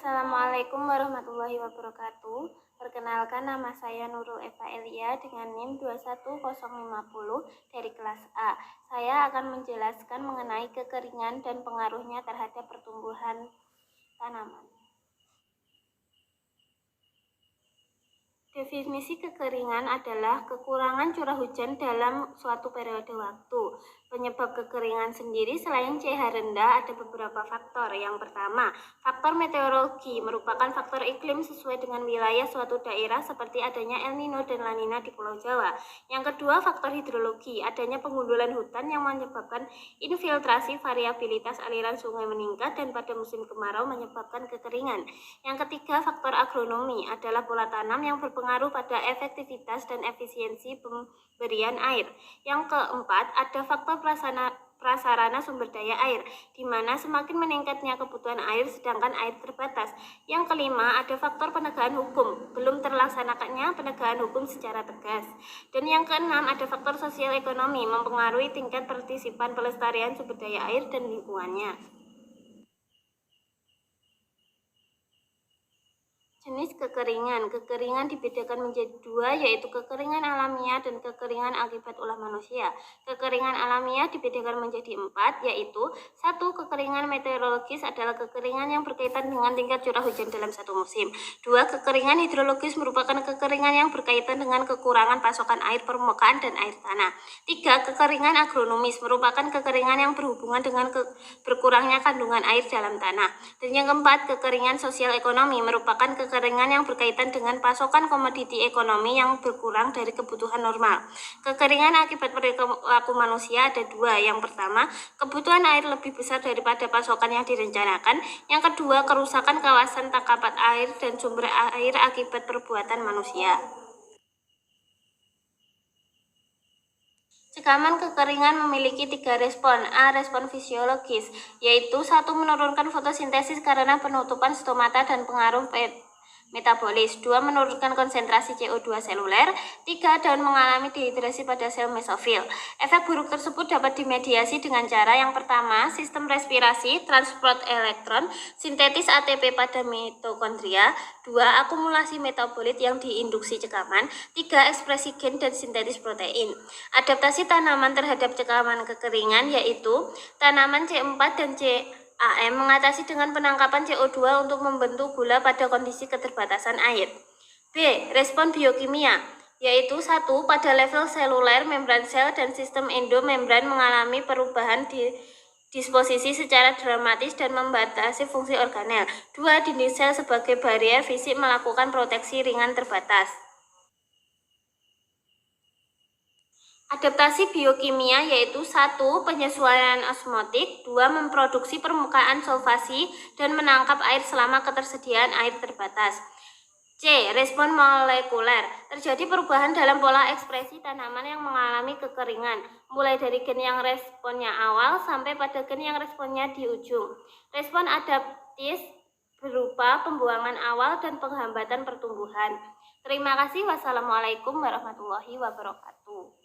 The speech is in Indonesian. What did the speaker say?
Assalamualaikum warahmatullahi wabarakatuh. Perkenalkan, nama saya Nurul Eva Elia dengan NIM 21050 dari kelas A. Saya akan menjelaskan mengenai kekeringan dan pengaruhnya terhadap pertumbuhan tanaman. Definisi kekeringan adalah kekurangan curah hujan dalam suatu periode waktu. Penyebab kekeringan sendiri selain pH rendah ada beberapa faktor. Yang pertama, faktor meteorologi merupakan faktor iklim sesuai dengan wilayah suatu daerah seperti adanya El Nino dan La Nina di Pulau Jawa. Yang kedua, faktor hidrologi, adanya pengundulan hutan yang menyebabkan infiltrasi, variabilitas aliran sungai meningkat dan pada musim kemarau menyebabkan kekeringan. Yang ketiga, faktor agronomi adalah pola tanam yang berpengaruh pada efektivitas dan efisiensi pemberian air. Yang keempat, ada faktor prasarana sumber daya air, di mana semakin meningkatnya kebutuhan air sedangkan air terbatas. Yang kelima, ada faktor penegakan hukum, belum terlaksanakannya penegakan hukum secara tegas. Dan yang keenam, ada faktor sosial ekonomi, mempengaruhi tingkat partisipan pelestarian sumber daya air dan lingkungannya. Jenis kekeringan. Kekeringan dibedakan menjadi dua, yaitu kekeringan alamiah dan kekeringan akibat ulah manusia. Kekeringan alamiah dibedakan menjadi empat, yaitu satu, kekeringan meteorologis adalah kekeringan yang berkaitan dengan tingkat curah hujan dalam satu musim. Dua, kekeringan hidrologis merupakan kekeringan yang berkaitan dengan kekurangan pasokan air permukaan dan air tanah. Tiga, kekeringan agronomis merupakan kekeringan yang berhubungan dengan berkurangnya kandungan air dalam tanah. Dan yang keempat, kekeringan sosial ekonomi merupakan kekeringan yang berkaitan dengan pasokan komoditi ekonomi yang berkurang dari kebutuhan normal. Kekeringan akibat perilaku manusia ada dua. Yang pertama, kebutuhan air lebih besar daripada pasokan yang direncanakan. Yang kedua, kerusakan kawasan tangkapan air dan sumber air akibat perbuatan manusia. Cekaman kekeringan memiliki tiga respon. A. Respon fisiologis, yaitu satu, menurunkan fotosintesis karena penutupan stomata dan pengaruh metabolis. 2. Menurunkan konsentrasi CO2 seluler. 3. Daun mengalami dehidrasi pada sel mesofil. Efek buruk tersebut dapat dimediasi dengan cara yang pertama, sistem respirasi, transport elektron, sintetis ATP pada mitokondria. 2. Akumulasi metabolit yang diinduksi cekaman. 3. Ekspresi gen dan sintetis protein. Adaptasi tanaman terhadap cekaman kekeringan yaitu tanaman C4 dan CAM mengatasi dengan penangkapan CO2 untuk membentuk gula pada kondisi keterbatasan air. B. Respon biokimia, yaitu 1. Pada level seluler, membran sel dan sistem endomembran mengalami perubahan disposisi secara dramatis dan membatasi fungsi organel. 2. Dinding sel sebagai barrier fisik melakukan proteksi ringan terbatas. Adaptasi biokimia yaitu 1. Penyesuaian osmotik, 2. Memproduksi permukaan solvasi dan menangkap air selama ketersediaan air terbatas. C. Respon molekuler, terjadi perubahan dalam pola ekspresi tanaman yang mengalami kekeringan, mulai dari gen yang responnya awal sampai pada gen yang responnya di ujung. Respon adaptis berupa pembuangan awal dan penghambatan pertumbuhan. Terima kasih. Wassalamualaikum warahmatullahi wabarakatuh.